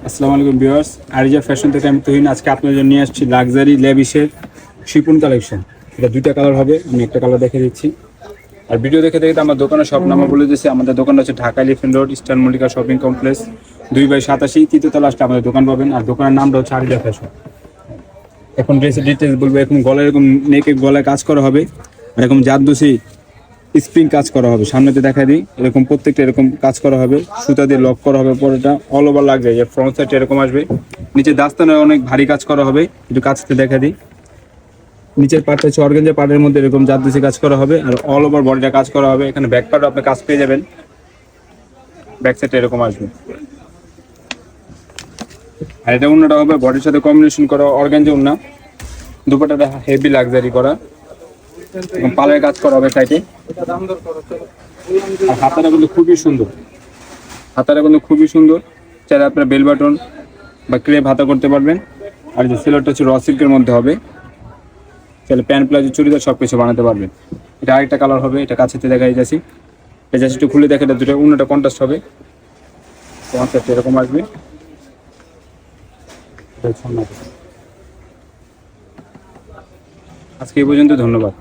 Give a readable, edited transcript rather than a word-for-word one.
আসসালামু আলাইকুম viewers, আরিজা fashion থেকে আমি তুহিন। আজকে আপনাদের জন্য নিয়ে আসছি লাক্সারি লেভিসের শিপন কালেকশন। এটা দুইটা কালার হবে, আমি একটা কালার দেখে দিচ্ছি। আর ভিডিও দেখে দেখে আমার দোকানের সব নাম্বার বলে দিচ্ছি। আমাদের দোকান হচ্ছে Dhaka elephant road, eastern Mallika shopping complex, 2/87, তৃতীয়তলা আসলে আমাদের দোকান পাবেন। আর দোকানের নামটা হচ্ছে আরিজা ফ্যাশন। এখন ড্রেসের ডিটেলস বলবো। এখন গলায় এরকম নেকে গলায় কাজ করা হবে, আর এরকম জারদোসি স্প্রিং কাজ করা হবে। সামনেতে দেখা দিই, এরকম প্রত্যেকটা এরকম কাজ করা হবে, সুতা দিয়ে লক করা হবে। পরেটা অল ওভার লাগবে, যে ফ্রন্ট সাইড এরকম আসবে। নিচে দাস্তানে অনেক ভারী কাজ করা হবে, একটু কাছতে দেখা দিই। নিচের পার্টটা হচ্ছে অর্গানজা পার্টের মধ্যে এরকম জারদোসি কাজ করা হবে, আর অল ওভার বডিটা কাজ করা হবে। এখানে ব্যাক পার্টও আপনি কাজ পেয়ে যাবেন, ব্যাক সাইডটা এরকম আসবে। আর এটা উন্নাটা হবে বডির সাথে কম্বিনেশন করা অর্গানজা উন্না। দুপাটাটা হেভি লাক্সারি করা, এবং পালের কাজ করা হবে সাইডে। আর হাতাটা কিন্তু খুবই সুন্দর, হাতাটা কিন্তু খুবই সুন্দর। চাইলে আপনার বেল বাটন বা ক্রেপ হাতা করতে পারবেন। আর যে সেলরটা হচ্ছে র সিল্কের মধ্যে হবে, চাইলে প্যান্ট প্লাজো চুড়িদার সব কিছু বানাতে পারবেন। এটা আরেকটা কালার হবে, এটা কাছেতে দেখাই যাচ্ছি। এটা জাস্ট একটু খুলে দেখে, এটা দুটো অন্যটা কন্ট্রাস্ট হবে, কনসেপ্ট এরকম আসবে। আজকে এই পর্যন্ত, ধন্যবাদ।